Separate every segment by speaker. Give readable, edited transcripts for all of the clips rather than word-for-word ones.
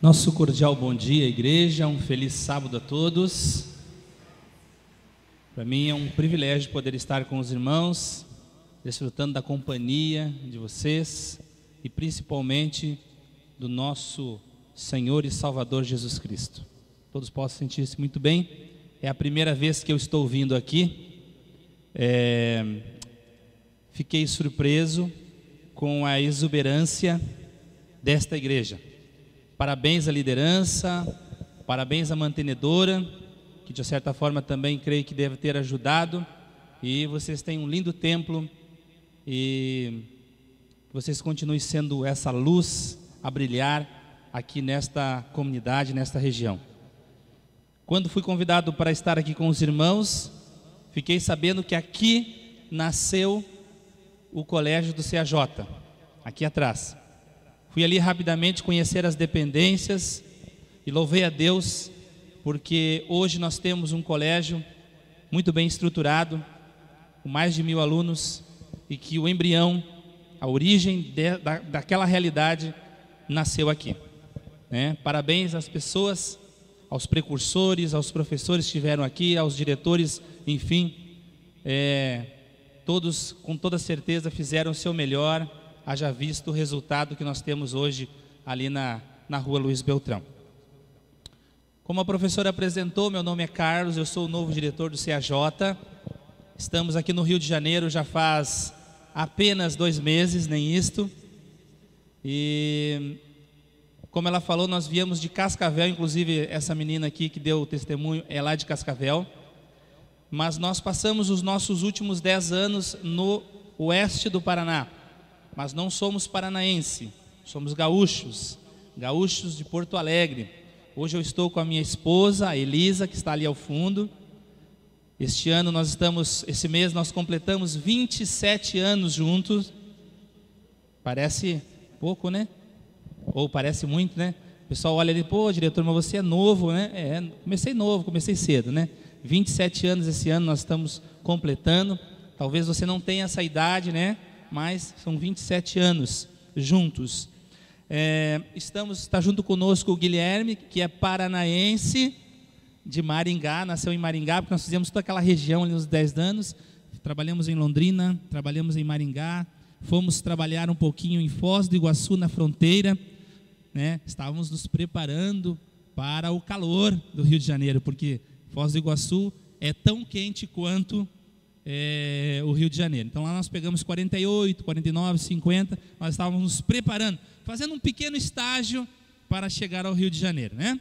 Speaker 1: Nosso cordial bom dia, igreja, um feliz sábado a todos. Para mim é um privilégio poder estar com os irmãos, desfrutando da companhia de vocês e principalmente do nosso Senhor e Salvador Jesus Cristo. Todos possam sentir-se muito bem. É a primeira vez que eu estou vindo aqui. Fiquei surpreso com a exuberância desta igreja. Parabéns à liderança, parabéns à mantenedora, que de certa forma também creio que deve ter ajudado. E vocês têm um lindo templo e vocês continuem sendo essa luz a brilhar aqui nesta comunidade, nesta região. Quando fui convidado para estar aqui com os irmãos, fiquei sabendo que aqui nasceu o colégio do CAJ, aqui atrás. Fui ali rapidamente conhecer as dependências e louvei a Deus, porque hoje nós temos um colégio muito bem estruturado, com mais de 1000 alunos, e que o embrião, a origem daquela realidade nasceu aqui. Parabéns às pessoas, aos precursores, aos professores que estiveram aqui, aos diretores, enfim, todos com toda certeza fizeram o seu melhor, haja visto o resultado que nós temos hoje ali na rua Luiz Beltrão. Como a professora apresentou, meu nome é Carlos, eu sou o novo diretor do CAJ. Estamos aqui no Rio de Janeiro já faz apenas 2 meses, nem isto. E como ela falou, nós viemos de Cascavel, inclusive essa menina aqui que deu o testemunho é lá de Cascavel. Mas nós passamos os nossos últimos 10 anos no oeste do Paraná. Mas não somos paranaense, somos gaúchos de Porto Alegre. Hoje eu estou com a minha esposa, a Elisa, que está ali ao fundo. Esse mês nós completamos 27 anos juntos. Parece pouco, né? Ou parece muito, né? O pessoal olha ali, pô, diretor, mas você é novo, né? Comecei cedo, né? 27 anos esse ano nós estamos completando. Talvez você não tenha essa idade, né? Mas são 27 anos juntos. Está junto conosco o Guilherme, que é paranaense de Maringá, nasceu em Maringá, porque nós fizemos toda aquela região ali nos 10 anos. Trabalhamos em Londrina, trabalhamos em Maringá, fomos trabalhar um pouquinho em Foz do Iguaçu, na fronteira, né? Estávamos nos preparando para o calor do Rio de Janeiro, porque Foz do Iguaçu é tão quente quanto o Rio de Janeiro. Então lá nós pegamos 48, 49, 50, nós estávamos nos preparando, fazendo um pequeno estágio para chegar ao Rio de Janeiro, né?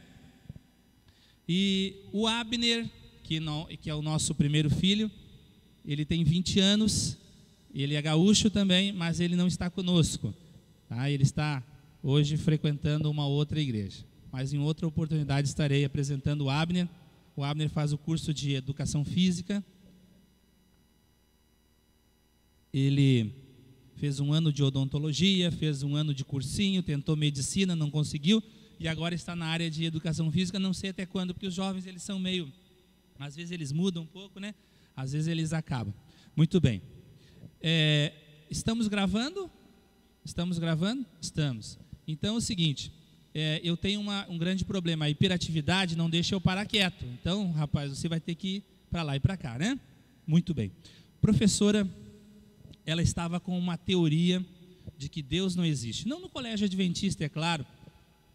Speaker 1: E o Abner, que é o nosso primeiro filho, ele tem 20 anos, ele é gaúcho também, mas ele não está conosco, tá? Ele está hoje frequentando uma outra igreja, mas em outra oportunidade estarei apresentando o Abner. O Abner faz o curso de Educação Física. Ele fez 1 ano de odontologia, fez 1 ano de cursinho, tentou medicina, não conseguiu, e agora está na área de educação física, não sei até quando, porque os jovens eles são meio, às vezes eles mudam um pouco, né? Às vezes eles acabam. Muito bem. Estamos gravando? Estamos gravando? Estamos. Então é o seguinte, eu tenho um grande problema, a hiperatividade não deixa eu parar quieto. Então, rapaz, você vai ter que ir para lá e para cá, né? Muito bem. Professora, ela estava com uma teoria de que Deus não existe. Não no colégio adventista, é claro,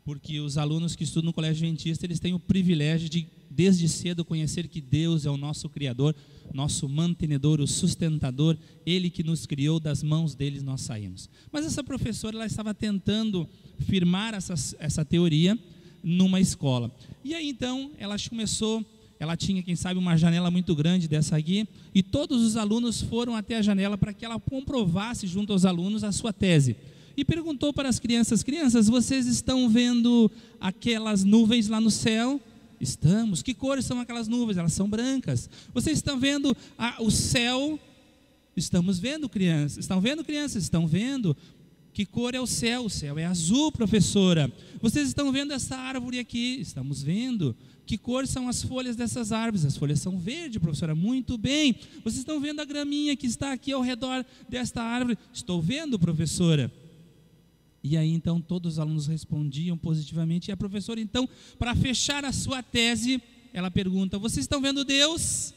Speaker 1: porque os alunos que estudam no colégio adventista, eles têm o privilégio de, desde cedo, conhecer que Deus é o nosso Criador, nosso mantenedor, o sustentador, Ele que nos criou, das mãos dele nós saímos. Mas essa professora, ela estava tentando firmar essa teoria numa escola. E aí então, ela tinha, quem sabe, uma janela muito grande dessa aqui, e todos os alunos foram até a janela para que ela comprovasse junto aos alunos a sua tese. E perguntou para as crianças: crianças, vocês estão vendo aquelas nuvens lá no céu? Estamos. Que cores são aquelas nuvens? Elas são brancas. Vocês estão vendo o céu? Estamos vendo, crianças. Estão vendo, crianças? Estão vendo. Que cor é o céu? O céu é azul, professora. Vocês estão vendo essa árvore aqui? Estamos vendo. Que cor são as folhas dessas árvores? As folhas são verdes, professora. Muito bem. Vocês estão vendo a graminha que está aqui ao redor desta árvore? Estou vendo, professora. E aí então todos os alunos respondiam positivamente, e a professora então, para fechar a sua tese, ela pergunta: vocês estão vendo Deus?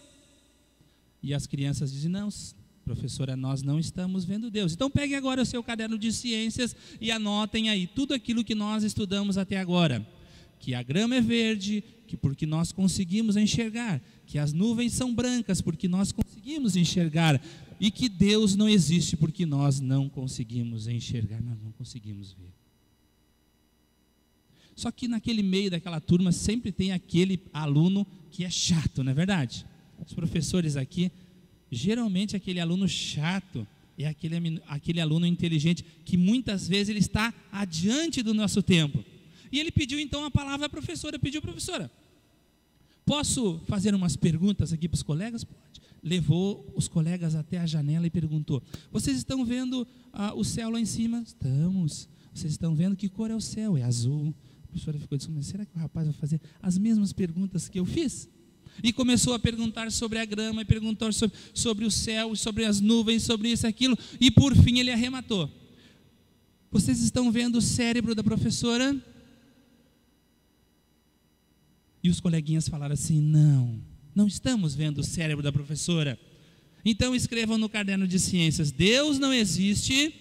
Speaker 1: E as crianças dizem: não, professora, nós não estamos vendo Deus. Então peguem agora o seu caderno de ciências e anotem aí tudo aquilo que nós estudamos até agora. Que a grama é verde, que porque nós conseguimos enxergar, que as nuvens são brancas porque nós conseguimos enxergar, e que Deus não existe porque nós não conseguimos enxergar, nós não conseguimos ver. Só que naquele meio daquela turma sempre tem aquele aluno que é chato, não é verdade? Os professores aqui, geralmente aquele aluno chato é aquele aluno inteligente que muitas vezes ele está adiante do nosso tempo. E ele pediu então a palavra à professora, professora, posso fazer umas perguntas aqui para os colegas? Pode. Levou os colegas até a janela e perguntou: vocês estão vendo o céu lá em cima? Estamos. Vocês estão vendo que cor é o céu? É azul. A professora ficou dizendo: mas será que o rapaz vai fazer as mesmas perguntas que eu fiz? E começou a perguntar sobre a grama, e perguntou sobre o céu, sobre as nuvens, sobre isso e aquilo, e por fim ele arrematou: vocês estão vendo o cérebro da professora? E os coleguinhas falaram assim: não estamos vendo o cérebro da professora. Então escrevam no caderno de ciências: Deus não existe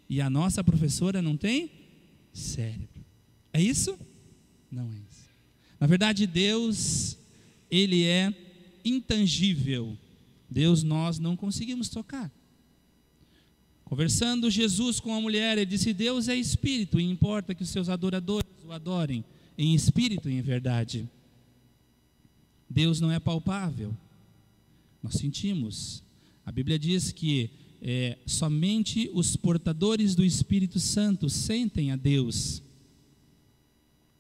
Speaker 1: e a nossa professora não tem cérebro. É isso? Não é isso. Na verdade, Deus, Ele é intangível. Deus nós não conseguimos tocar. Conversando Jesus com a mulher, ele disse: Deus é espírito e importa que os seus adoradores o adorem em espírito e em verdade. Deus não é palpável, nós sentimos. A Bíblia diz que somente os portadores do Espírito Santo sentem a Deus.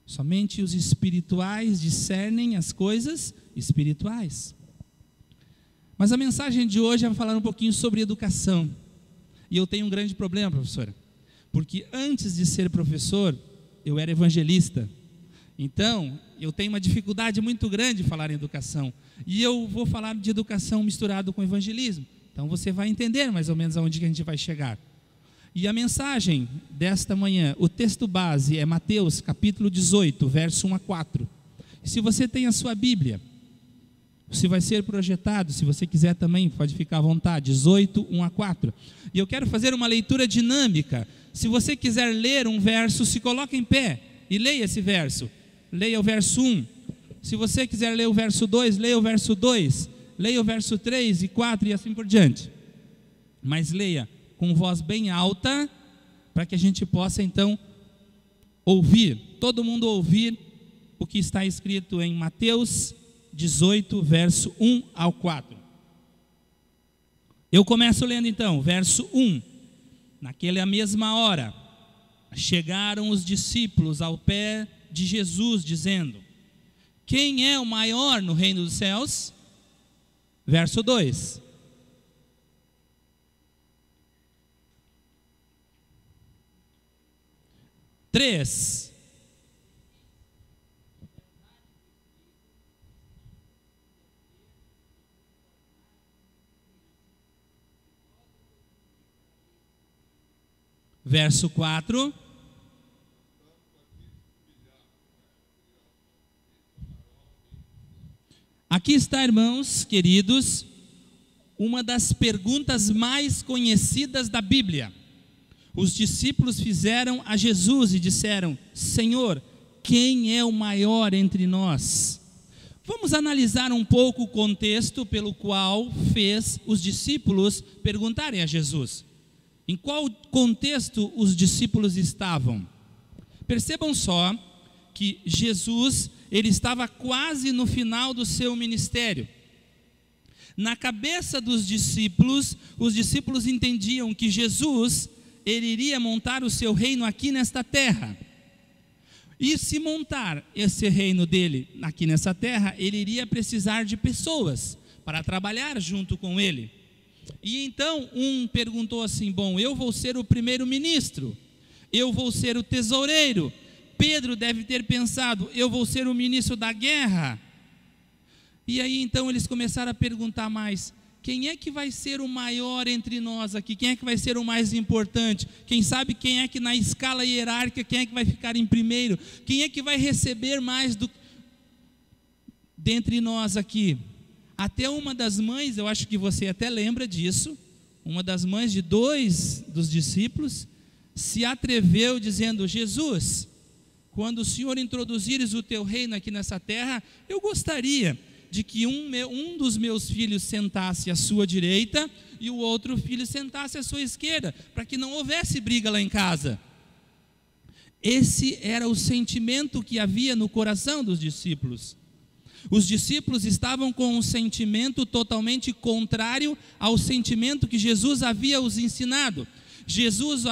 Speaker 1: Somente os espirituais discernem as coisas espirituais. Mas a mensagem de hoje vai falar um pouquinho sobre educação. E eu tenho um grande problema, professora, porque antes de ser professor, eu era evangelista. Então, eu tenho uma dificuldade muito grande de falar em educação. E eu vou falar de educação misturado com evangelismo. Então, você vai entender mais ou menos aonde que a gente vai chegar. E a mensagem desta manhã, o texto base é Mateus capítulo 18, verso 1 a 4. Se você tem a sua Bíblia, se vai ser projetado, se você quiser também, pode ficar à vontade, 18, 1 a 4. E eu quero fazer uma leitura dinâmica. Se você quiser ler um verso, se coloque em pé e leia esse verso. Leia o verso 1. Se você quiser ler o verso 2, leia o verso 2. Leia o verso 3 e 4 e assim por diante. Mas leia com voz bem alta, para que a gente possa então ouvir, todo mundo ouvir o que está escrito em Mateus 18, verso 1 ao 4. Eu começo lendo então, verso 1. Naquela mesma hora, chegaram os discípulos ao pé de Jesus, dizendo: quem é o maior no reino dos céus? Verso 2. Três. Verso 4. Aqui está, irmãos queridos, uma das perguntas mais conhecidas da Bíblia. Os discípulos fizeram a Jesus e disseram: Senhor, quem é o maior entre nós? Vamos analisar um pouco o contexto pelo qual fez os discípulos perguntarem a Jesus. Em qual contexto os discípulos estavam? Percebam só que Jesus, ele estava quase no final do seu ministério. Na cabeça dos discípulos, os discípulos entendiam que Jesus, ele iria montar o seu reino aqui nesta terra. E se montar esse reino dele aqui nessa terra, ele iria precisar de pessoas para trabalhar junto com ele. E então um perguntou assim: bom, eu vou ser o primeiro-ministro, eu vou ser o tesoureiro. Pedro deve ter pensado: eu vou ser o ministro da guerra. E aí então eles começaram a perguntar mais: quem é que vai ser o maior entre nós aqui? Quem é que vai ser o mais importante? Quem sabe quem é que na escala hierárquica, quem é que vai ficar em primeiro? Quem é que vai receber mais dentre nós aqui? Até uma das mães, eu acho que você até lembra disso, uma das mães de 2 dos discípulos, se atreveu dizendo: Jesus, quando o Senhor introduzires o teu reino aqui nessa terra, eu gostaria de que um dos meus filhos sentasse à sua direita e o outro filho sentasse à sua esquerda, para que não houvesse briga lá em casa. Esse era o sentimento que havia no coração dos discípulos. Os discípulos estavam com um sentimento totalmente contrário ao sentimento que Jesus havia os ensinado. Jesus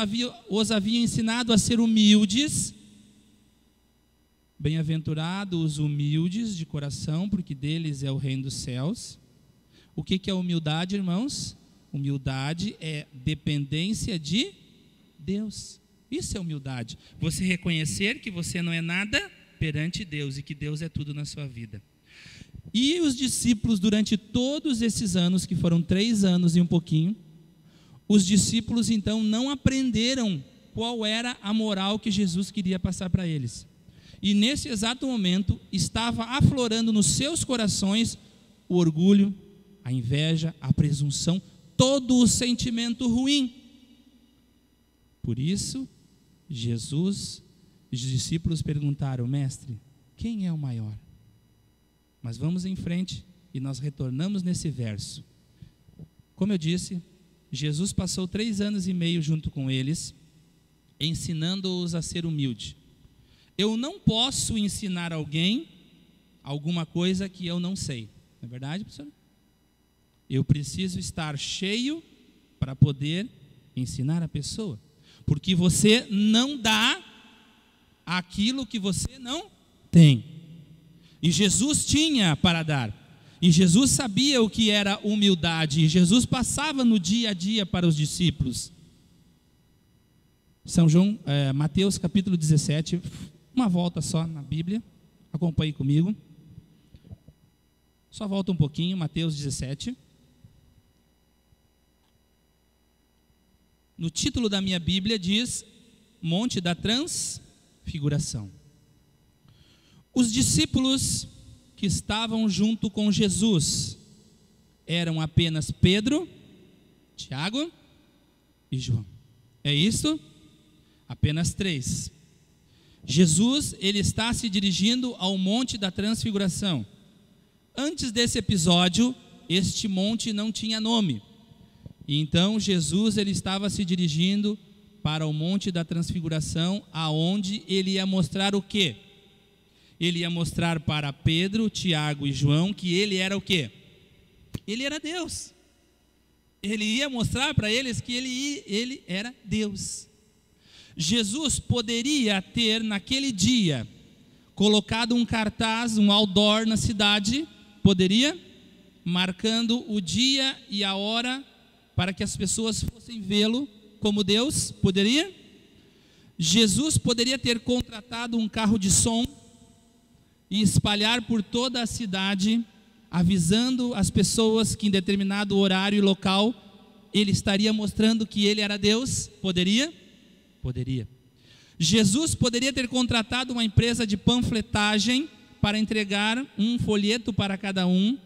Speaker 1: os havia ensinado a ser humildes. Bem-aventurados os humildes de coração, porque deles é o reino dos céus. O que é humildade, irmãos? Humildade é dependência de Deus. Isso é humildade. Você reconhecer que você não é nada perante Deus e que Deus é tudo na sua vida. E os discípulos, durante todos esses anos, que foram 3 anos e um pouquinho, os discípulos então não aprenderam qual era a moral que Jesus queria passar para eles. E nesse exato momento estava aflorando nos seus corações o orgulho, a inveja, a presunção, todo o sentimento ruim. Por isso, os discípulos perguntaram: mestre, quem é o maior? Mas vamos em frente e nós retornamos nesse verso. Como eu disse, Jesus passou 3 anos e meio junto com eles, ensinando-os a ser humilde. Eu não posso ensinar alguém alguma coisa que eu não sei. Não é verdade, professor? Eu preciso estar cheio para poder ensinar a pessoa. Porque você não dá aquilo que você não tem. E Jesus tinha para dar. E Jesus sabia o que era humildade. E Jesus passava no dia a dia para os discípulos. Mateus capítulo 17... Uma volta só na Bíblia, acompanhe comigo. Só volta um pouquinho, Mateus 17. No título da minha Bíblia diz Monte da Transfiguração. Os discípulos que estavam junto com Jesus eram apenas Pedro, Tiago e João. É isso? Apenas 3. Jesus, ele está se dirigindo ao Monte da Transfiguração. Antes desse episódio, este monte não tinha nome. E então Jesus, ele estava se dirigindo para o Monte da Transfiguração, aonde ele ia mostrar o quê? Ele ia mostrar para Pedro, Tiago e João que ele era o quê? Ele era Deus. Ele ia mostrar para eles que ele era Deus. Jesus poderia ter naquele dia colocado um cartaz, um outdoor na cidade, poderia, marcando o dia e a hora para que as pessoas fossem vê-lo como Deus, poderia? Jesus poderia ter contratado um carro de som e espalhar por toda a cidade, avisando as pessoas que em determinado horário e local ele estaria mostrando que ele era Deus, poderia? Poderia. Jesus poderia ter contratado uma empresa de panfletagem para entregar um folheto para cada um,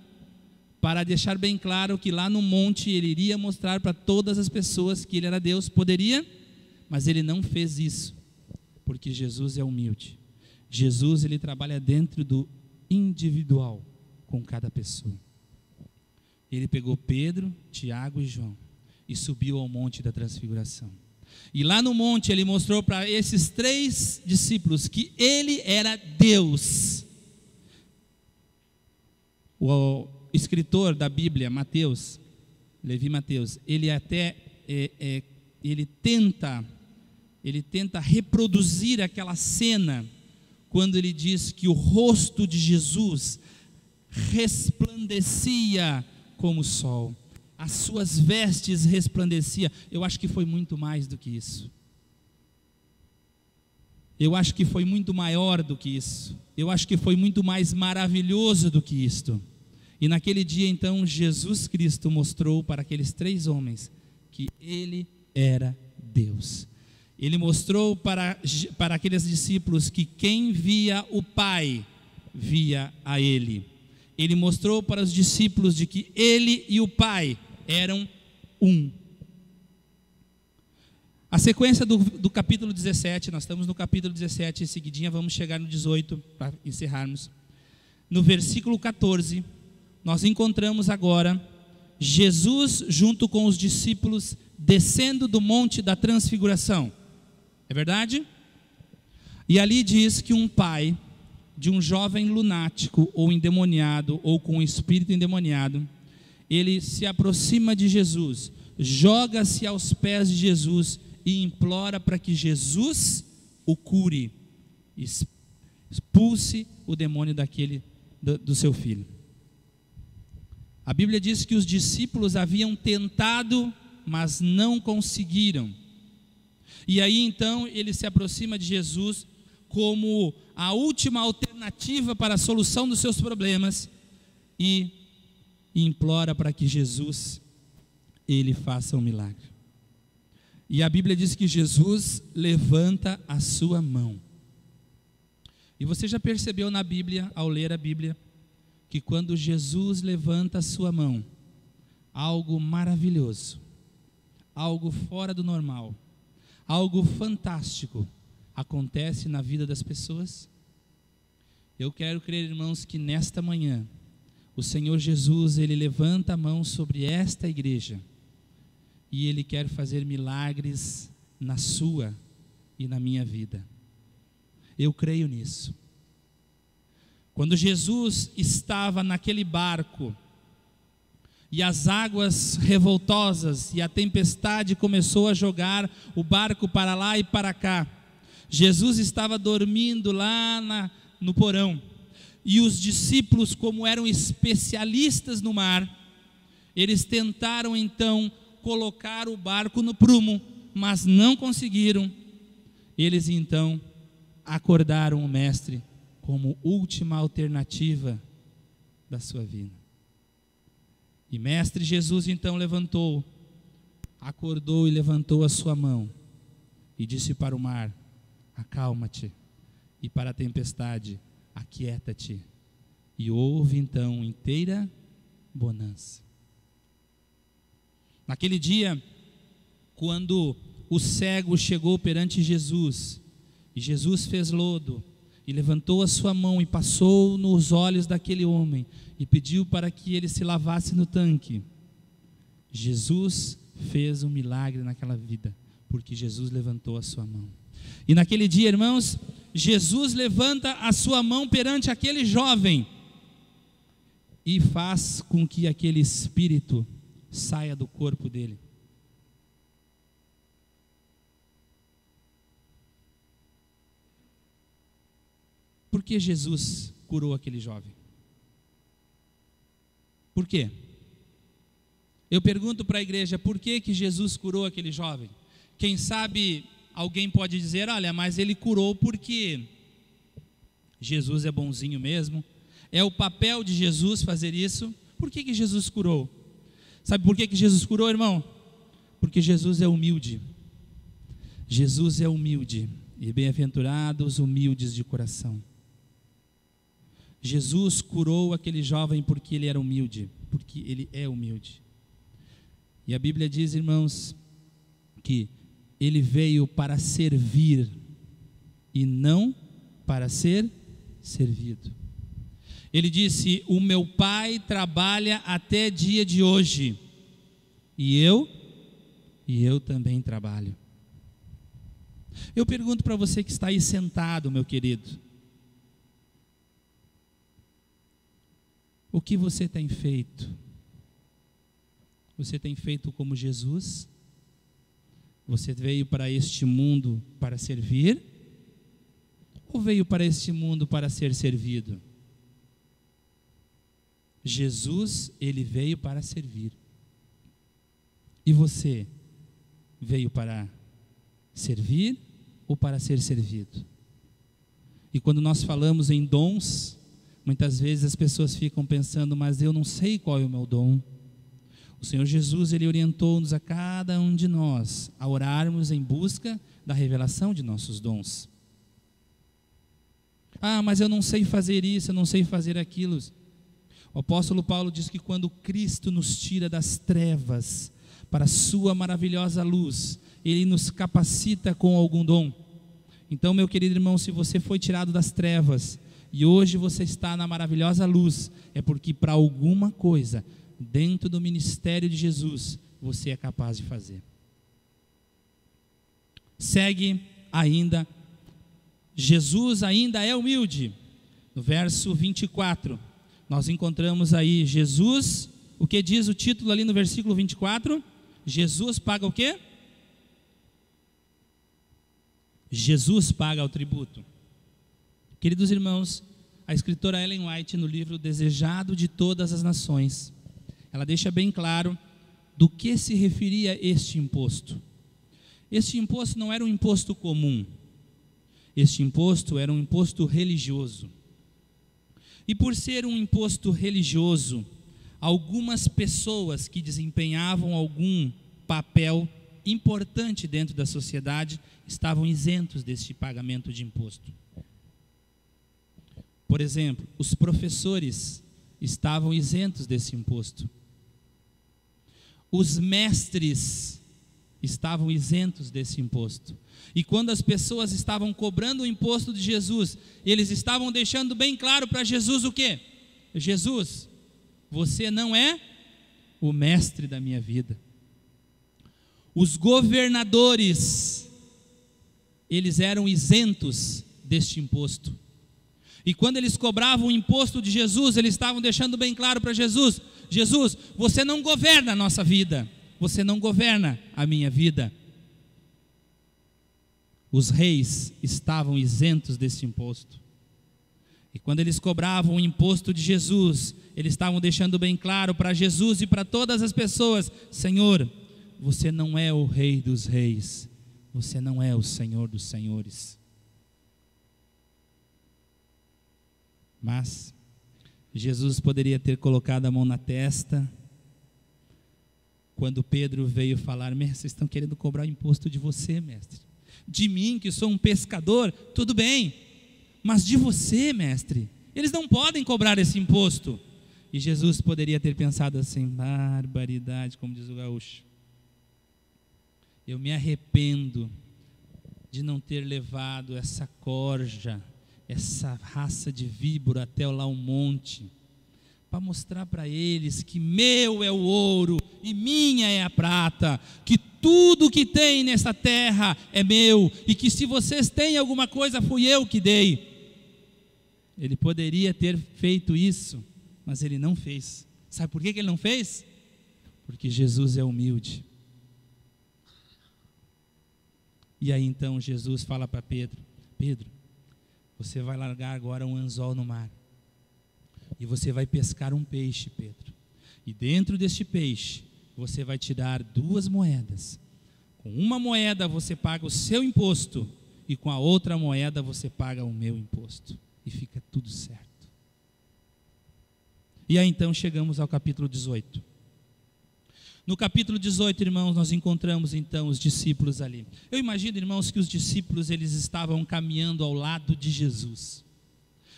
Speaker 1: para deixar bem claro que lá no monte ele iria mostrar para todas as pessoas que ele era Deus. Poderia, mas ele não fez isso, porque Jesus é humilde. Jesus, ele trabalha dentro do individual com cada pessoa. Ele pegou Pedro, Tiago e João e subiu ao Monte da Transfiguração. E lá no monte ele mostrou para esses 3 discípulos que ele era Deus. O escritor da Bíblia, Levi Mateus, ele até ele tenta reproduzir aquela cena quando ele diz que o rosto de Jesus resplandecia como o sol. As suas vestes resplandeciam. Eu acho que foi muito mais do que isso. Eu acho que foi muito maior do que isso. Eu acho que foi muito mais maravilhoso do que isto. E naquele dia, então, Jesus Cristo mostrou para aqueles 3 homens que Ele era Deus. Ele mostrou para aqueles discípulos que quem via o Pai, via a Ele. Ele mostrou para os discípulos de que Ele e o Pai eram um. A sequência do capítulo 17, nós estamos no capítulo 17, em seguidinha vamos chegar no 18 para encerrarmos. No versículo 14, nós encontramos agora Jesus junto com os discípulos descendo do monte da transfiguração. É verdade? E ali diz que um pai de um jovem lunático ou endemoniado ou com um espírito endemoniado, ele se aproxima de Jesus, joga-se aos pés de Jesus e implora para que Jesus o cure, expulse o demônio do seu filho. A Bíblia diz que os discípulos haviam tentado, mas não conseguiram. E aí então ele se aproxima de Jesus como a última alternativa para a solução dos seus problemas e implora para que Jesus, ele faça um milagre. E a Bíblia diz que Jesus levanta a sua mão. E você já percebeu na Bíblia, ao ler a Bíblia, que quando Jesus levanta a sua mão, algo maravilhoso, algo fora do normal, algo fantástico acontece na vida das pessoas? Eu quero crer, irmãos, que nesta manhã, o Senhor Jesus, Ele levanta a mão sobre esta igreja, e Ele quer fazer milagres na sua e na minha vida. Eu creio nisso. Quando Jesus estava naquele barco, e as águas revoltosas e a tempestade começou a jogar o barco para lá e para cá, Jesus estava dormindo lá no porão, e os discípulos, como eram especialistas no mar, eles tentaram então colocar o barco no prumo, mas não conseguiram. Eles então acordaram o mestre como última alternativa da sua vida. E mestre Jesus então levantou, acordou e levantou a sua mão e disse para o mar: acalma-te, e para a tempestade: aquieta-te. E houve então inteira bonança. Naquele dia, quando o cego chegou perante Jesus, e Jesus fez lodo, e levantou a sua mão e passou nos olhos daquele homem, e pediu para que ele se lavasse no tanque, Jesus fez um milagre naquela vida, porque Jesus levantou a sua mão. E naquele dia, irmãos, Jesus levanta a sua mão perante aquele jovem, e faz com que aquele espírito saia do corpo dele. Por que Jesus curou aquele jovem? Por quê? Eu pergunto para a igreja, por que Jesus curou aquele jovem? Quem sabe alguém pode dizer: olha, mas ele curou porque Jesus é bonzinho mesmo, é o papel de Jesus fazer isso. Por que Jesus curou? Sabe por que Jesus curou, irmão? Porque Jesus é humilde. Jesus é humilde, e bem-aventurados os humildes de coração. Jesus curou aquele jovem porque ele era humilde, porque ele é humilde. E a Bíblia diz, irmãos, que ele veio para servir e não para ser servido. Ele disse: o meu Pai trabalha até dia de hoje, e eu também trabalho. Eu pergunto para você que está aí sentado, meu querido, o que você tem feito? Você tem feito como Jesus? Você veio para este mundo para servir? Ou veio para este mundo para ser servido? Jesus, ele veio para servir. E você veio para servir ou para ser servido? E quando nós falamos em dons, Muitas vezes as pessoas ficam pensando, mas eu não sei qual é o meu dom. O Senhor Jesus, Ele orientou-nos a cada um de nós a orarmos em busca da revelação de nossos dons. Ah, mas eu não sei fazer isso, eu não sei fazer aquilo. O apóstolo Paulo diz que quando Cristo nos tira das trevas para a sua maravilhosa luz, Ele nos capacita com algum dom. Então, meu querido irmão, se você foi tirado das trevas e hoje você está na maravilhosa luz, é porque para alguma coisa dentro do ministério de Jesus você é capaz de fazer. Segue ainda, Jesus ainda é humilde. No verso 24, nós encontramos aí Jesus, o que diz o título ali no versículo 24? Jesus paga o quê? Jesus paga o tributo. Queridos irmãos, a escritora Ellen White, no livro Desejado de Todas as Nações, ela deixa bem claro do que se referia este imposto. Este imposto não era um imposto comum. Este imposto era um imposto religioso. E por ser um imposto religioso, algumas pessoas que desempenhavam algum papel importante dentro da sociedade estavam isentos deste pagamento de imposto. Por exemplo, os professores estavam isentos desse imposto. Os mestres estavam isentos desse imposto. E quando as pessoas estavam cobrando o imposto de Jesus, eles estavam deixando bem claro para Jesus o quê? Jesus, você não é o mestre da minha vida. Os governadores, eles eram isentos deste imposto. E quando eles cobravam o imposto de Jesus, eles estavam deixando bem claro para Jesus: Jesus, você não governa a nossa vida, você não governa a minha vida. Os reis estavam isentos desse imposto. E quando eles cobravam o imposto de Jesus, eles estavam deixando bem claro para Jesus e para todas as pessoas: Senhor, você não é o Rei dos reis, você não é o Senhor dos senhores. Mas Jesus poderia ter colocado a mão na testa quando Pedro veio falar: mestre, vocês estão querendo cobrar o imposto de você, mestre. De mim, que sou um pescador, tudo bem, mas de você, mestre, eles não podem cobrar esse imposto. E Jesus poderia ter pensado assim: barbaridade, como diz o gaúcho. Eu me arrependo de não ter levado essa corja, essa raça de víbora até lá o monte, para mostrar para eles que meu é o ouro e minha é a prata, que tudo que tem nessa terra é meu, e que se vocês têm alguma coisa, fui eu que dei. Ele poderia ter feito isso, mas ele não fez. Sabe por que ele não fez? Porque Jesus é humilde. E aí então Jesus fala para Pedro: Pedro, você vai largar agora um anzol no mar, e você vai pescar um peixe, Pedro. E dentro deste peixe, você vai tirar 2 moedas. Com uma moeda você paga o seu imposto, e com a outra moeda você paga o meu imposto. E fica tudo certo. E aí então chegamos ao capítulo 18. No capítulo 18, irmãos, nós encontramos então os discípulos ali. Eu imagino, irmãos, que os discípulos, eles estavam caminhando ao lado de Jesus.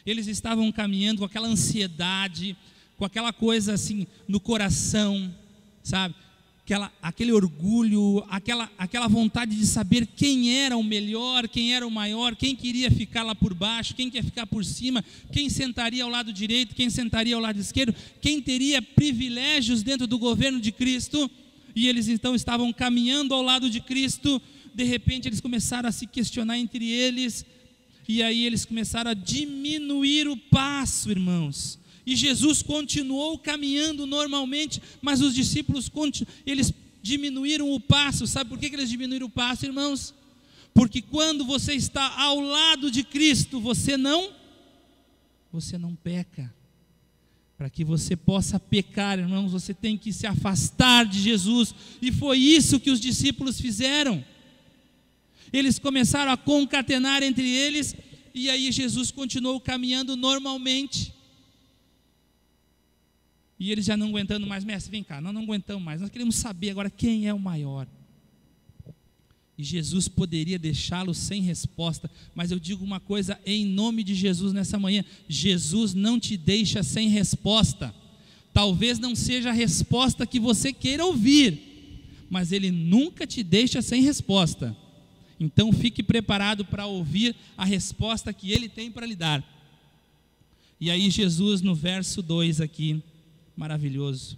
Speaker 1: Eles estavam caminhando com aquela ansiedade, com aquela coisa assim no coração, sabe? Aquele orgulho, aquela vontade de saber quem era o melhor, quem era o maior, quem queria ficar lá por baixo, quem quer ficar por cima, quem sentaria ao lado direito, quem sentaria ao lado esquerdo, quem teria privilégios dentro do governo de Cristo. E eles então estavam caminhando ao lado de Cristo. De repente eles começaram a se questionar entre eles, e aí eles começaram a diminuir o passo, irmãos. E Jesus continuou caminhando normalmente, mas os discípulos, eles diminuíram o passo. Sabe por que eles diminuíram o passo, irmãos? Porque quando você está ao lado de Cristo, você não peca. Para que você possa pecar, irmãos, você tem que se afastar de Jesus. E foi isso que os discípulos fizeram. Eles começaram a concatenar entre eles, e aí Jesus continuou caminhando normalmente. E eles já não aguentando mais, mestre, vem cá, nós não aguentamos mais, nós queremos saber agora quem é o maior. E Jesus poderia deixá-lo sem resposta, mas eu digo uma coisa em nome de Jesus nessa manhã: Jesus não te deixa sem resposta. Talvez não seja a resposta que você queira ouvir, mas Ele nunca te deixa sem resposta. Então fique preparado para ouvir a resposta que Ele tem para lhe dar. E aí Jesus, no verso 2 aqui, maravilhoso,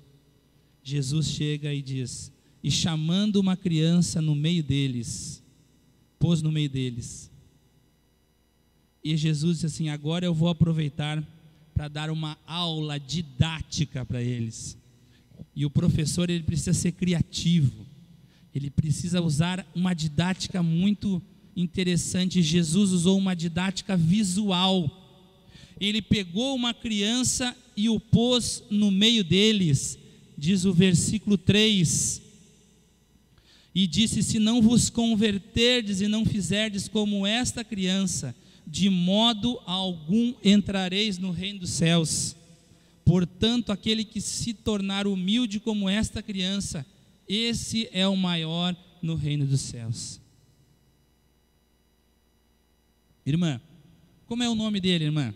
Speaker 1: Jesus chega e diz: e chamando uma criança no meio deles, pôs no meio deles. E Jesus disse assim: agora eu vou aproveitar para dar uma aula didática para eles. E o professor, ele precisa ser criativo, ele precisa usar uma didática muito interessante. Jesus usou uma didática visual. Ele pegou uma criança e o pôs no meio deles, diz o versículo 3, e disse: se não vos converterdes e não fizerdes como esta criança, de modo algum entrareis no reino dos céus. Portanto, aquele que se tornar humilde como esta criança, esse é o maior no reino dos céus. Irmã, como é o nome dele, irmã?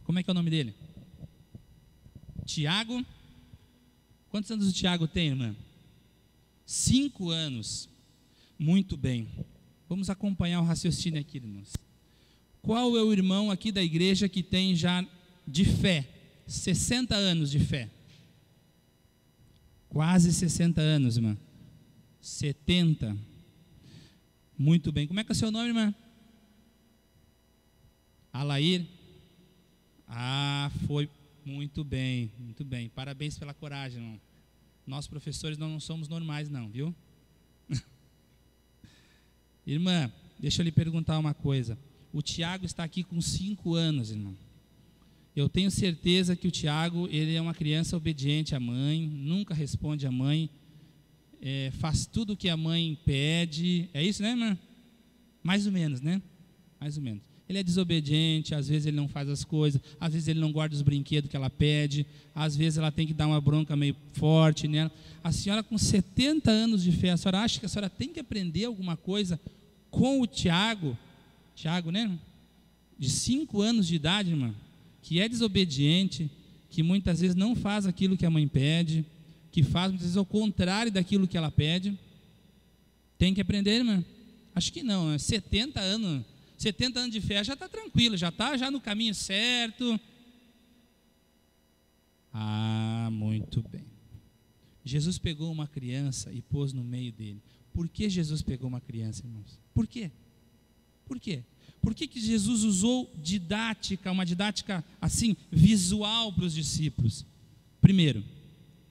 Speaker 1: Como é que é o nome dele? Tiago. Quantos anos o Tiago tem, irmã? 5 anos. Muito bem. Vamos acompanhar o raciocínio aqui, irmãos. Qual é o irmão aqui da igreja que tem já de fé 60 anos de fé? Quase 60 anos, irmã. 70. Muito bem. Como é que é o seu nome, irmã? Alair? Ah, foi muito bem, muito bem. Parabéns pela coragem, irmão. Nós professores não somos normais não, viu? Irmã, deixa eu lhe perguntar uma coisa. O Tiago está aqui com 5 anos, irmão. Eu tenho certeza que o Tiago, ele é uma criança obediente à mãe, nunca responde à mãe, faz tudo o que a mãe pede. É isso, né, irmã? Mais ou menos, né? Mais ou menos. Ele é desobediente, às vezes ele não faz as coisas, às vezes ele não guarda os brinquedos que ela pede, às vezes ela tem que dar uma bronca meio forte nela. A senhora com 70 anos de fé, a senhora acha que a senhora tem que aprender alguma coisa com o Tiago, né? De 5 anos de idade, irmã, que é desobediente, que muitas vezes não faz aquilo que a mãe pede, que faz muitas vezes ao contrário daquilo que ela pede. Tem que aprender, irmã? Acho que não, 70 anos de fé já está tranquilo, já está já no caminho certo. Ah, muito bem. Jesus pegou uma criança e pôs no meio dele. Por que Jesus pegou uma criança, irmãos? Por quê? Por quê? Por que Jesus usou didática, uma didática assim, visual para os discípulos? Primeiro,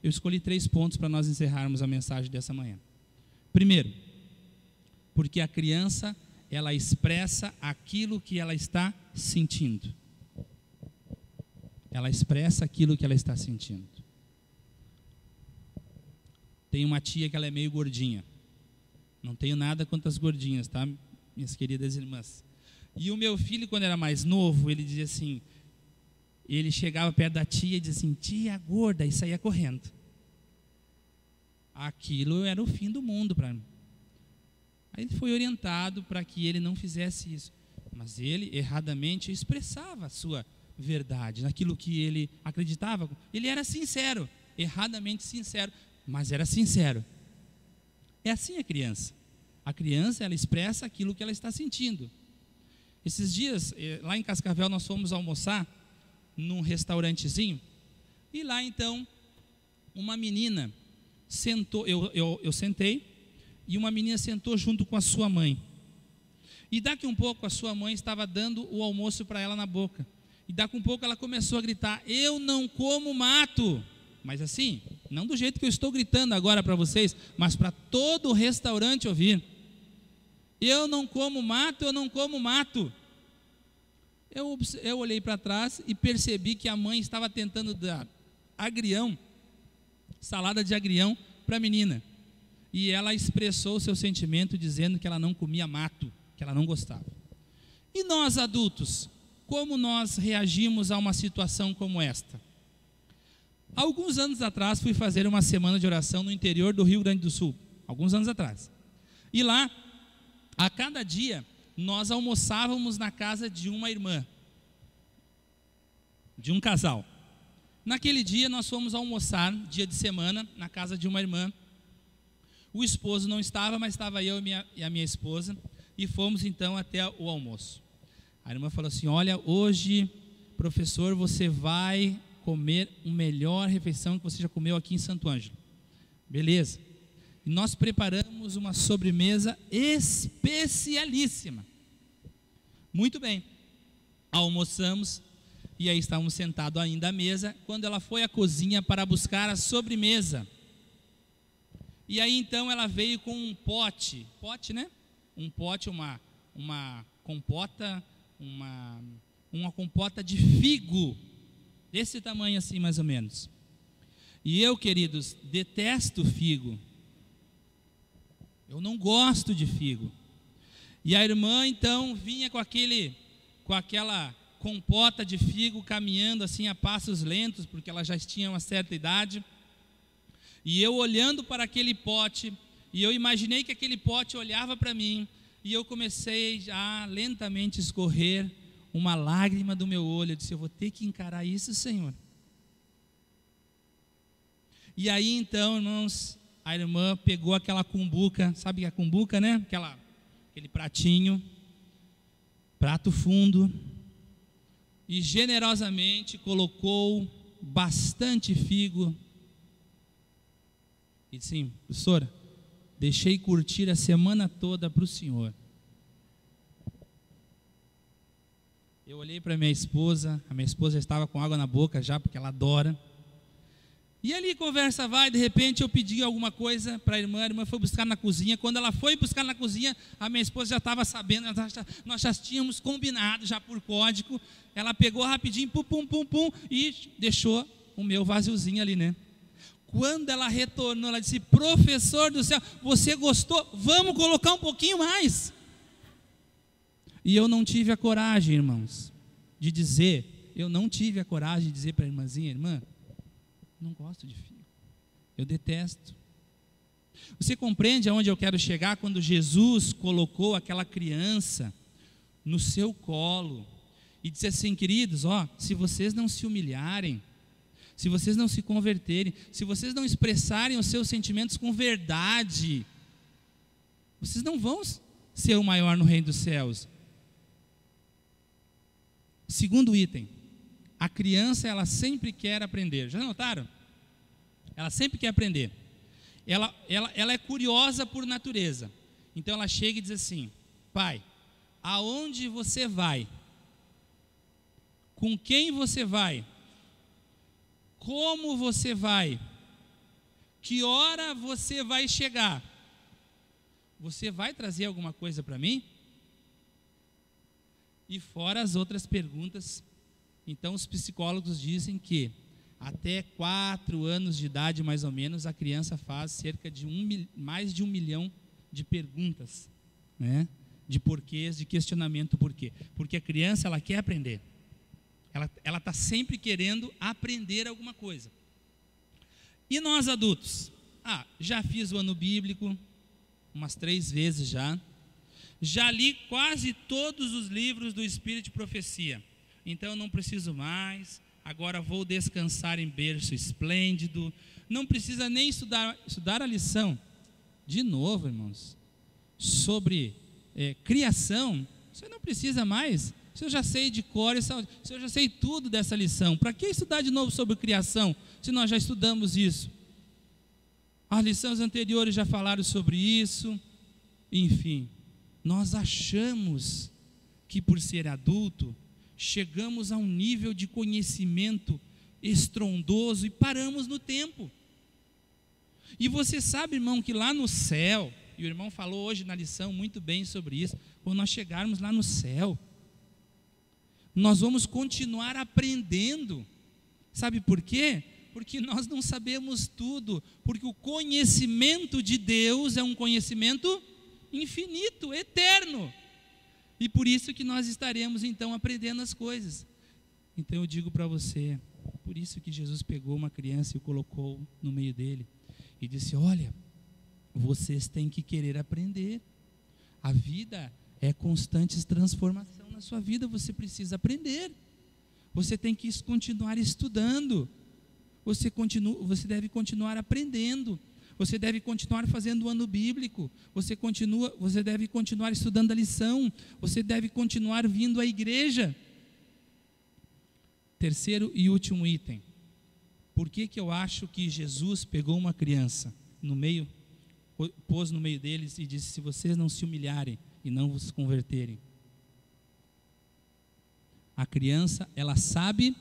Speaker 1: eu escolhi 3 pontos para nós encerrarmos a mensagem dessa manhã. Primeiro, porque a criança, ela expressa aquilo que ela está sentindo. Ela expressa aquilo que ela está sentindo. Tem uma tia que ela é meio gordinha. Não tenho nada contra as gordinhas, tá, minhas queridas irmãs? E o meu filho, quando era mais novo, ele dizia assim, ele chegava perto da tia e dizia assim, tia gorda, e saía correndo. Aquilo era o fim do mundo para mim. Aí ele foi orientado para que ele não fizesse isso. Mas ele, erradamente, expressava a sua verdade, naquilo que ele acreditava. Ele era sincero, erradamente sincero, mas era sincero. É assim a criança. A criança, ela expressa aquilo que ela está sentindo. Esses dias, lá em Cascavel, nós fomos almoçar num restaurantezinho. E lá, então, uma menina sentou, eu sentei, e uma menina sentou junto com a sua mãe. E daqui um pouco a sua mãe estava dando o almoço para ela na boca. E daqui um pouco ela começou a gritar, eu não como mato. Mas assim, não do jeito que eu estou gritando agora para vocês, mas para todo o restaurante ouvir. Eu não como mato, eu não como mato. Eu olhei para trás e percebi que a mãe estava tentando dar agrião, salada de agrião para a menina. E ela expressou o seu sentimento dizendo que ela não comia mato, que ela não gostava. E nós adultos, como nós reagimos a uma situação como esta? Alguns anos atrás fui fazer uma semana de oração no interior do Rio Grande do Sul, alguns anos atrás. E lá, a cada dia, nós almoçávamos na casa de uma irmã, de um casal. Naquele dia nós fomos almoçar, dia de semana, na casa de uma irmã. O esposo não estava, mas estava eu e a minha esposa, e fomos então até o almoço. A irmã falou assim: olha, hoje, professor, você vai comer a melhor refeição que você já comeu aqui em Santo Ângelo. Beleza. E nós preparamos uma sobremesa especialíssima. Muito bem. Almoçamos, e aí estávamos sentados ainda à mesa, quando ela foi à cozinha para buscar a sobremesa. E aí então ela veio com um pote, né? Um pote, uma compota, uma compota de figo, desse tamanho assim mais ou menos. E eu, queridos, detesto figo. Eu não gosto de figo. E a irmã então vinha com aquela compota de figo, caminhando assim a passos lentos, porque ela já tinha uma certa idade. E eu olhando para aquele pote, e eu imaginei que aquele pote olhava para mim, e eu comecei a lentamente escorrer uma lágrima do meu olho. Eu disse: eu vou ter que encarar isso, Senhor. E aí então, irmãos, a irmã pegou aquela cumbuca, sabe a cumbuca, né? Aquele pratinho, prato fundo, e generosamente colocou bastante figo. E disse assim: professora, deixei curtir a semana toda para o senhor. Eu olhei para minha esposa, a minha esposa estava com água na boca já, porque ela adora. E ali conversa vai, de repente eu pedi alguma coisa para a irmã foi buscar na cozinha. Quando ela foi buscar na cozinha, a minha esposa já estava sabendo, nós já tínhamos combinado já por código. Ela pegou rapidinho, pum, e deixou o meu vaziozinho ali, né? Quando ela retornou, ela disse: professor do céu, você gostou? Vamos colocar um pouquinho mais. E eu não tive a coragem, irmãos, de dizer, para a irmãzinha: irmã, não gosto de figo, eu detesto. Você compreende aonde eu quero chegar? Quando Jesus colocou aquela criança no seu colo e disse assim: queridos, se vocês não se humilharem, se vocês não se converterem, se vocês não expressarem os seus sentimentos com verdade, vocês não vão ser o maior no reino dos céus. Segundo item, a criança, ela sempre quer aprender. Já notaram? Ela sempre quer aprender. Ela é curiosa por natureza. Então ela chega e diz assim: pai, aonde você vai? Com quem você vai? Como você vai? Que hora você vai chegar? Você vai trazer alguma coisa para mim? E fora as outras perguntas. Então os psicólogos dizem que até 4 anos de idade, mais ou menos, a criança faz cerca de mais de 1 milhão de perguntas, né? De porquês, de questionamento por quê. Porque a criança, ela quer aprender. Ela está sempre querendo aprender alguma coisa. E nós adultos? Já fiz o ano bíblico umas 3 vezes já. Já li quase todos os livros do Espírito de Profecia. Então eu não preciso mais. Agora vou descansar em berço esplêndido. Não precisa nem estudar a lição. De novo, irmãos, sobre criação, você não precisa mais. Se eu já sei de cor, se eu já sei tudo dessa lição, para que estudar de novo sobre criação, se nós já estudamos isso? As lições anteriores já falaram sobre isso. Enfim, nós achamos que por ser adulto, chegamos a um nível de conhecimento estrondoso e paramos no tempo. E você sabe, irmão, que lá no céu, e o irmão falou hoje na lição muito bem sobre isso, quando nós chegarmos lá no céu, nós vamos continuar aprendendo. Sabe por quê? Porque nós não sabemos tudo, porque o conhecimento de Deus é um conhecimento infinito, eterno. E por isso que nós estaremos então aprendendo as coisas. Então eu digo para você, por isso que Jesus pegou uma criança e o colocou no meio dele e disse: olha, vocês têm que querer aprender. A vida é constante transformação na sua vida, você precisa aprender. Você tem que continuar estudando. Você deve continuar aprendendo. Você deve continuar fazendo o ano bíblico. Você deve continuar estudando a lição. Você deve continuar vindo à igreja. Terceiro e último item. Por que eu acho que Jesus pegou uma criança no meio, pôs no meio deles e disse: se vocês não se humilharem e não vos converterem? A criança, ela sabe,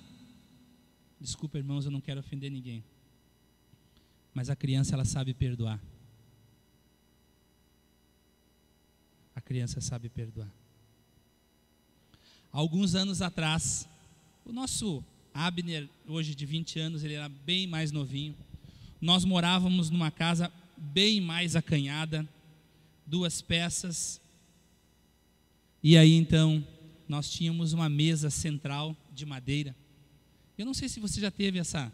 Speaker 1: desculpa irmãos, eu não quero ofender ninguém, mas a criança, ela sabe perdoar. A criança sabe perdoar. Alguns anos atrás, o nosso Abner, hoje de 20 anos, ele era bem mais novinho. Nós morávamos numa casa bem mais acanhada, 2 peças. E aí então, nós tínhamos uma mesa central de madeira. Eu não sei se você já teve essa...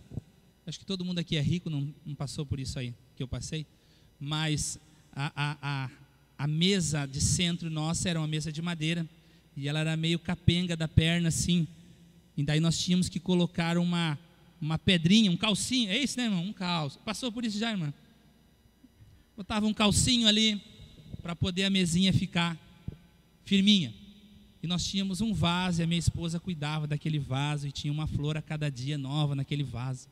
Speaker 1: Acho que todo mundo aqui é rico, não passou por isso aí que eu passei. Mas a mesa de centro nossa era uma mesa de madeira. E ela era meio capenga da perna, assim. E daí nós tínhamos que colocar uma pedrinha, um calcinho. É isso, né, irmão? Um calço. Passou por isso já, irmã? Botava um calcinho ali para poder a mesinha ficar firminha. E nós tínhamos um vaso e a minha esposa cuidava daquele vaso e tinha uma flor a cada dia nova naquele vaso.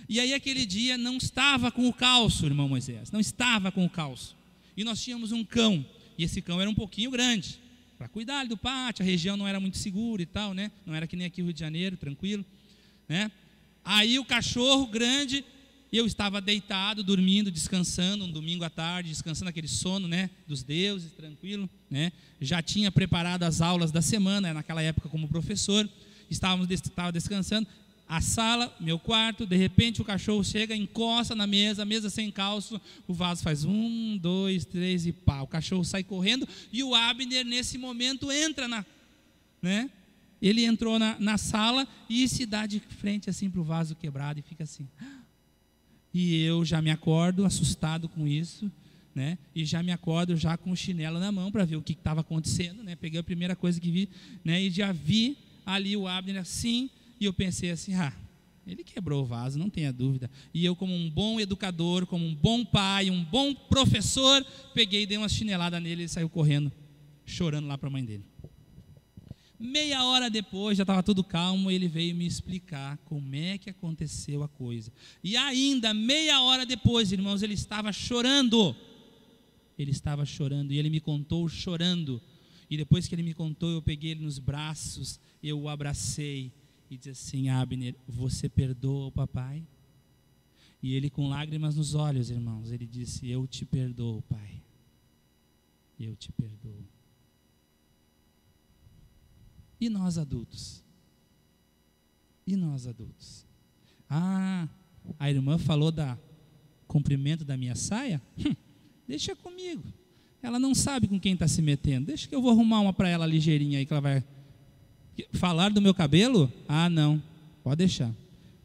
Speaker 1: E aí aquele dia não estava com o calço, irmão Moisés, não estava com o calço. E nós tínhamos um cão, e esse cão era um pouquinho grande, para cuidar do pátio, a região não era muito segura e tal, né? Não era que nem aqui no Rio de Janeiro, tranquilo, né? Aí o cachorro grande, eu estava deitado, dormindo, descansando, um domingo à tarde, descansando aquele sono, né, dos deuses, tranquilo, né? Já tinha preparado as aulas da semana, naquela época como professor, estava descansando. A sala, meu quarto, de repente o cachorro chega, encosta na mesa, a mesa sem calço, o vaso faz 1, 2, 3 e pá, o cachorro sai correndo e o Abner nesse momento entra né? Ele entrou na sala e se dá de frente assim para o vaso quebrado e fica assim. E eu já me acordo assustado com isso, né? E já me acordo já com o chinelo na mão para ver o que estava acontecendo, né? Peguei a primeira coisa que vi, né? E já vi ali o Abner assim. E eu pensei assim, ele quebrou o vaso, não tenha dúvida. E eu, como um bom educador, como um bom pai, um bom professor, peguei e dei uma chinelada nele e ele saiu correndo, chorando lá para a mãe dele. Meia hora depois, já estava tudo calmo, ele veio me explicar como é que aconteceu a coisa. E ainda, meia hora depois, irmãos, ele estava chorando. Ele estava chorando e ele me contou chorando. E depois que ele me contou, eu peguei ele nos braços, eu o abracei. E disse assim: Abner, você perdoa o papai? E ele com lágrimas nos olhos, irmãos, ele disse: eu te perdoo, pai. Eu te perdoo. E nós adultos? E nós adultos? A irmã falou da comprimento da minha saia? Deixa comigo. Ela não sabe com quem está se metendo. Deixa que eu vou arrumar uma para ela ligeirinha aí que ela vai... Falar do meu cabelo? Não, pode deixar.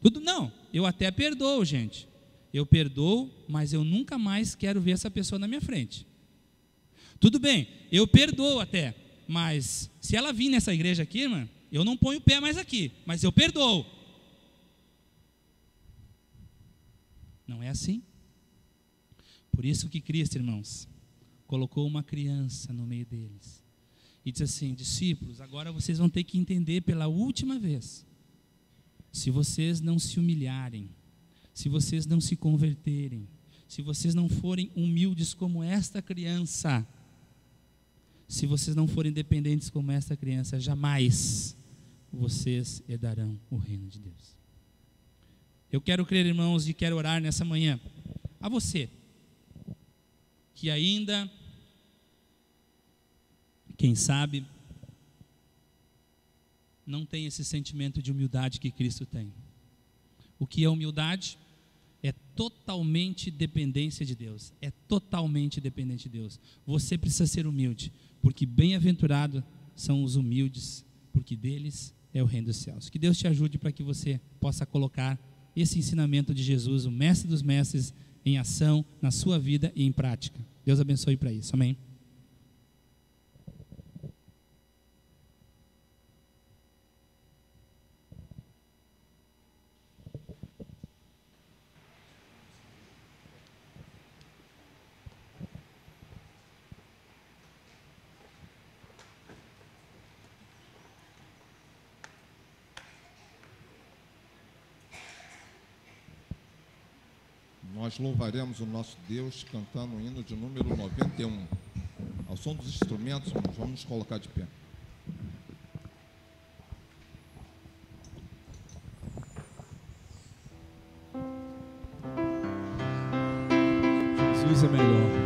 Speaker 1: Tudo não, eu até perdoo, gente. Eu perdoo, mas eu nunca mais quero ver essa pessoa na minha frente. Tudo bem, eu perdoo até, mas se ela vir nessa igreja aqui, irmã, eu não ponho o pé mais aqui, mas eu perdoo. Não é assim? Por isso que Cristo, irmãos, colocou uma criança no meio deles. E diz assim: discípulos, agora vocês vão ter que entender pela última vez. Se vocês não se humilharem, se vocês não se converterem, se vocês não forem humildes como esta criança, se vocês não forem dependentes como esta criança, jamais vocês herdarão o reino de Deus. Eu quero crer, irmãos, e quero orar nessa manhã a você que ainda... Quem sabe não tem esse sentimento de humildade que Cristo tem. O que é humildade? É totalmente dependência de Deus. É totalmente dependente de Deus. Você precisa ser humilde, porque bem-aventurado são os humildes, porque deles é o reino dos céus. Que Deus te ajude para que você possa colocar esse ensinamento de Jesus, o mestre dos mestres, em ação, na sua vida e em prática. Deus abençoe para isso, amém?
Speaker 2: Nós louvaremos o nosso Deus cantando o hino de número 91. Ao som dos instrumentos, nós vamos nos colocar de pé.
Speaker 3: Jesus é melhor.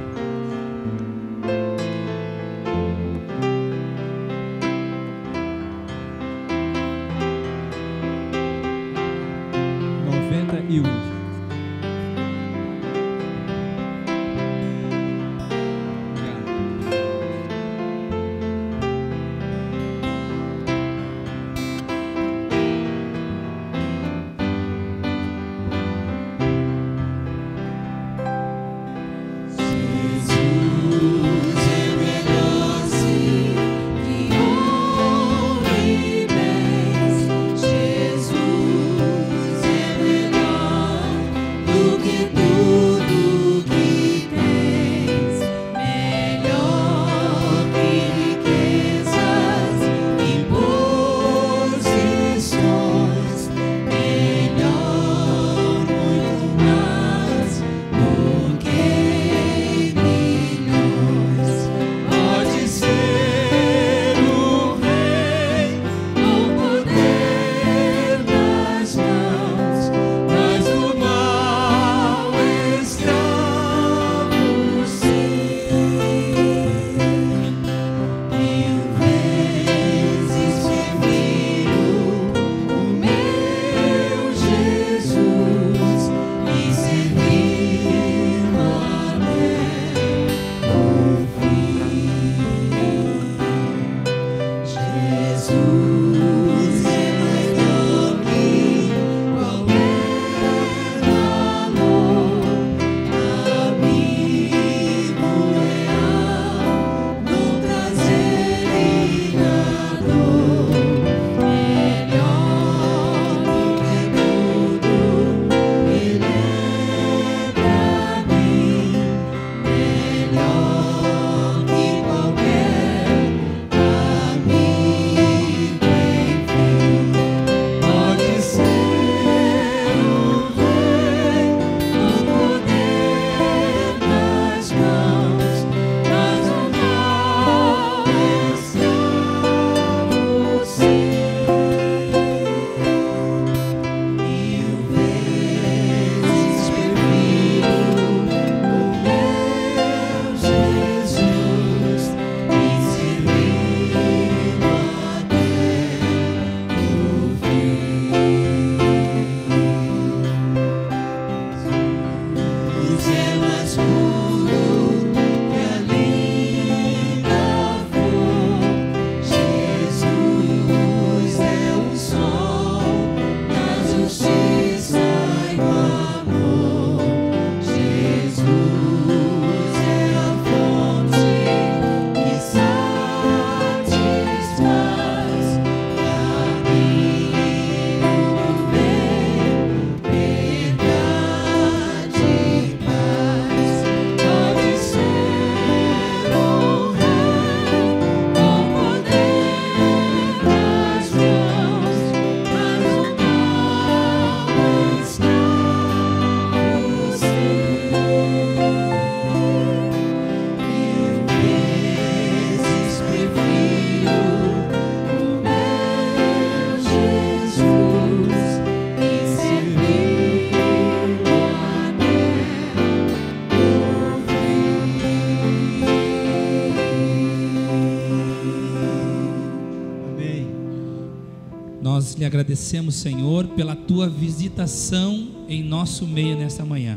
Speaker 1: Nós lhe agradecemos, Senhor, pela tua visitação em nosso meio nesta manhã.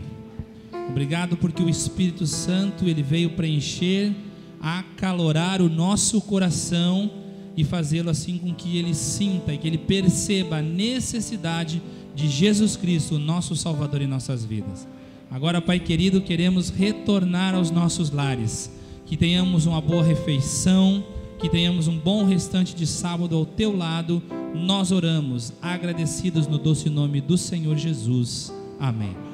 Speaker 1: Obrigado porque o Espírito Santo, ele veio preencher, acalorar o nosso coração e fazê-lo assim com que ele sinta e que ele perceba a necessidade de Jesus Cristo, o nosso Salvador em nossas vidas. Agora, Pai querido, queremos retornar aos nossos lares, que tenhamos uma boa refeição, que tenhamos um bom restante de sábado ao teu lado. Nós oramos agradecidos no doce nome do Senhor Jesus. Amém.